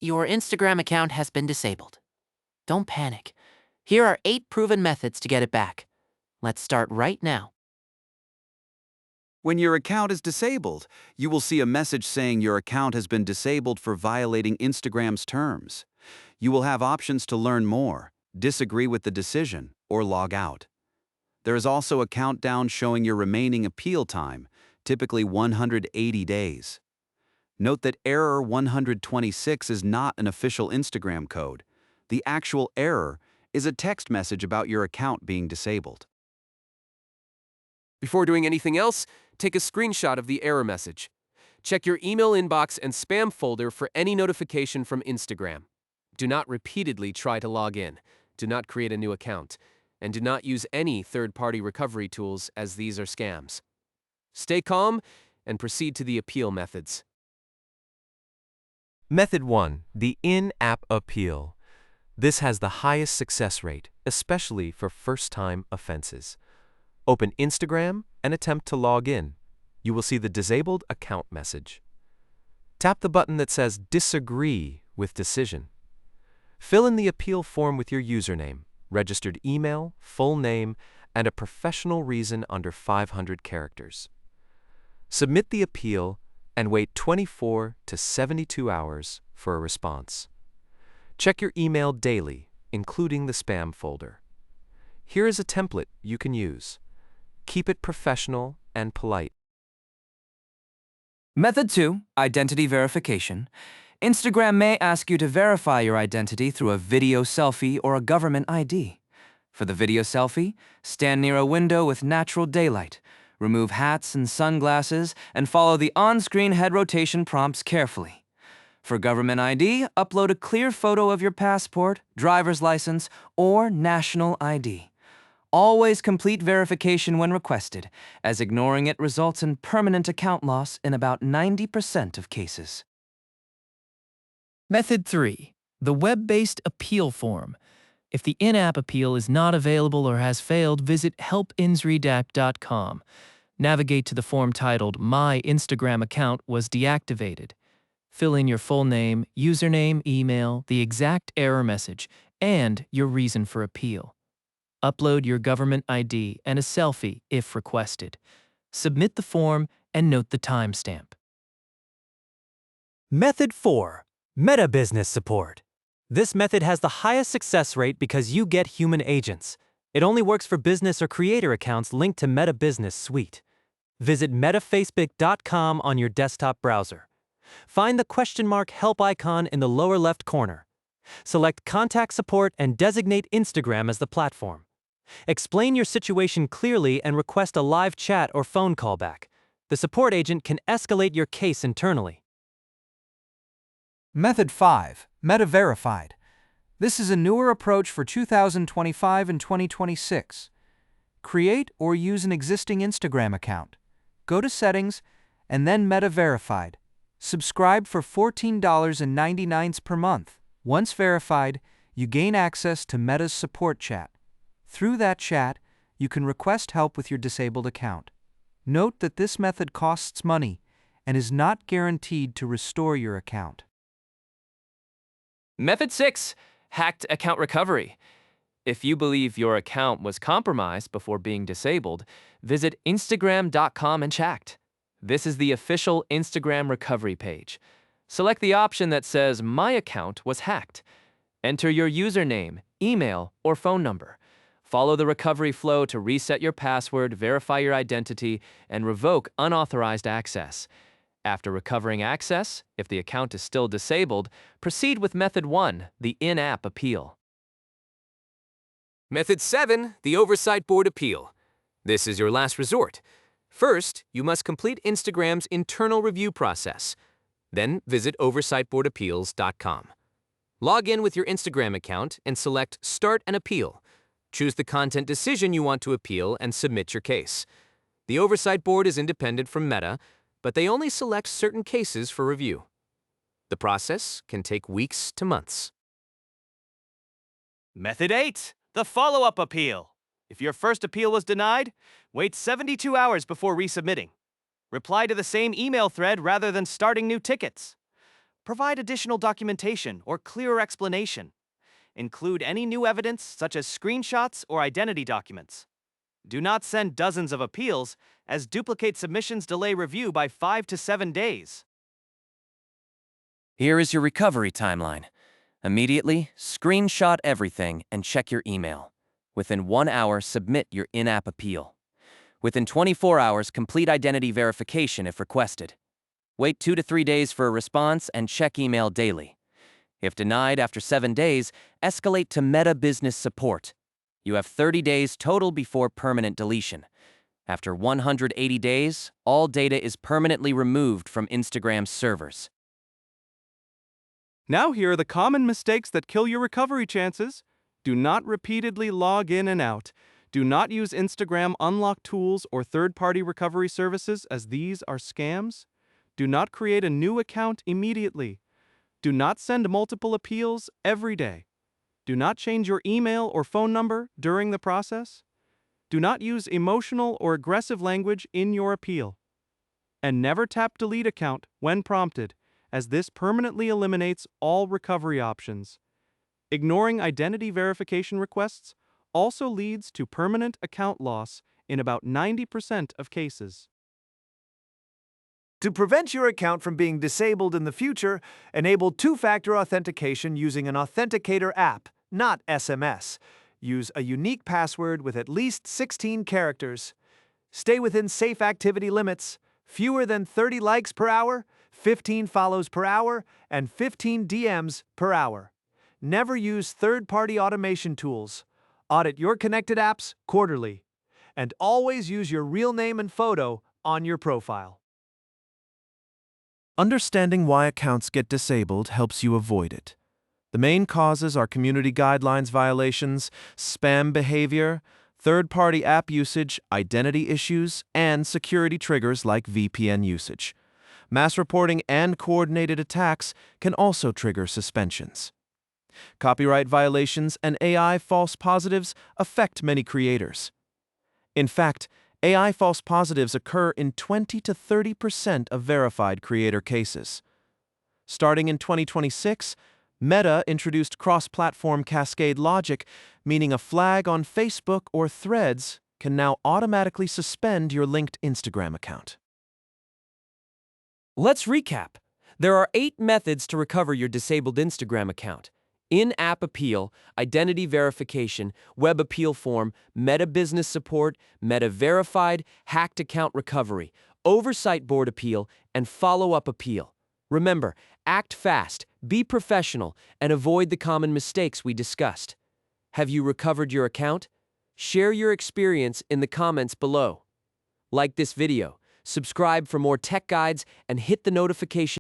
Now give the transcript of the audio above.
Your Instagram account has been disabled. Don't panic. Here are 8 proven methods to get it back. Let's start right now. When your account is disabled, you will see a message saying your account has been disabled for violating Instagram's terms. You will have options to learn more, disagree with the decision, or log out. There is also a countdown showing your remaining appeal time, typically 180 days. Note that error 126 is not an official Instagram code. The actual error is a text message about your account being disabled. Before doing anything else, take a screenshot of the error message. Check your email inbox and spam folder for any notification from Instagram. Do not repeatedly try to log in. Do not create a new account. And do not use any third-party recovery tools, as these are scams. Stay calm and proceed to the appeal methods. Method 1. The in-app appeal. This has the highest success rate, especially for first-time offenses. Open Instagram and attempt to log in. You will see the disabled account message. Tap the button that says Disagree with Decision. Fill in the appeal form with your username, registered email, full name, and a professional reason under 500 characters. Submit the appeal and wait 24 to 72 hours for a response. Check your email daily, including the spam folder. Here is a template you can use. Keep it professional and polite. Method 2, identity verification. Instagram may ask you to verify your identity through a video selfie or a government ID. For the video selfie, stand near a window with natural daylight. Remove hats and sunglasses and follow the on-screen head rotation prompts carefully. For government ID, upload a clear photo of your passport, driver's license, or national ID. Always complete verification when requested, as ignoring it results in permanent account loss in about 90% of cases. Method 3. The web-based appeal form. If the in-app appeal is not available or has failed, visit helpinsredact.com. Navigate to the form titled My Instagram Account Was Deactivated. Fill in your full name, username, email, the exact error message, and your reason for appeal. Upload your government ID and a selfie if requested. Submit the form and note the timestamp. Method 4. Meta Business Support. This method has the highest success rate because you get human agents. It only works for business or creator accounts linked to Meta Business Suite. Visit metafacebook.com on your desktop browser. Find the question mark help icon in the lower left corner. Select Contact Support and designate Instagram as the platform. Explain your situation clearly and request a live chat or phone callback. The support agent can escalate your case internally. Method 5. Meta Verified. This is a newer approach for 2025 and 2026. Create or use an existing Instagram account. Go to Settings and then Meta Verified. Subscribe for $14.99 per month. Once verified, you gain access to Meta's support chat. Through that chat, you can request help with your disabled account. Note that this method costs money and is not guaranteed to restore your account. Method 6. Hacked account recovery. If you believe your account was compromised before being disabled, visit Instagram.com and check. This is the official Instagram recovery page. Select the option that says My account was hacked. Enter your username, email, or phone number. Follow the recovery flow to reset your password, verify your identity, and revoke unauthorized access. After recovering access, if the account is still disabled, proceed with Method 1, the in-app appeal. Method 7, the Oversight Board appeal. This is your last resort. First, you must complete Instagram's internal review process. Then visit oversightboardappeals.com. Log in with your Instagram account and select Start an Appeal. Choose the content decision you want to appeal and submit your case. The Oversight Board is independent from Meta, but they only select certain cases for review. The process can take weeks to months. Method 8, the follow-up appeal. If your first appeal was denied, wait 72 hours before resubmitting. Reply to the same email thread rather than starting new tickets. Provide additional documentation or clearer explanation. Include any new evidence, such as screenshots or identity documents. Do not send dozens of appeals, as duplicate submissions delay review by 5 to 7 days. Here is your recovery timeline. Immediately, screenshot everything and check your email. Within 1 hour, submit your in-app appeal. Within 24 hours, complete identity verification if requested. Wait 2 to 3 days for a response and check email daily. If denied after 7 days, escalate to Meta Business Support. You have 30 days total before permanent deletion. After 180 days, all data is permanently removed from Instagram's servers. Now here are the common mistakes that kill your recovery chances. Do not repeatedly log in and out. Do not use Instagram unlock tools or third-party recovery services, as these are scams. Do not create a new account immediately. Do not send multiple appeals every day. Do not change your email or phone number during the process. Do not use emotional or aggressive language in your appeal. And never tap delete account when prompted, as this permanently eliminates all recovery options. Ignoring identity verification requests also leads to permanent account loss in about 90% of cases. To prevent your account from being disabled in the future, enable two-factor authentication using an authenticator app, not SMS. Use a unique password with at least 16 characters. Stay within safe activity limits, fewer than 30 likes per hour, 15 follows per hour, and 15 DMs per hour. Never use third-party automation tools. Audit your connected apps quarterly. And always use your real name and photo on your profile. Understanding why accounts get disabled helps you avoid it. The main causes are community guidelines violations, spam behavior, third-party app usage, identity issues, and security triggers like VPN usage. Mass reporting and coordinated attacks can also trigger suspensions. Copyright violations and AI false positives affect many creators. In fact, AI false positives occur in 20 to 30% of verified creator cases. Starting in 2026, Meta introduced cross-platform cascade logic, meaning a flag on Facebook or Threads can now automatically suspend your linked Instagram account. Let's recap. There are 8 methods to recover your disabled Instagram account: in-app appeal, identity verification, web appeal form, Meta Business Support, Meta Verified, hacked account recovery, Oversight Board appeal, and follow-up appeal. Remember, act fast, be professional, and avoid the common mistakes we discussed. Have you recovered your account? Share your experience in the comments below. Like this video, subscribe for more tech guides, and hit the notification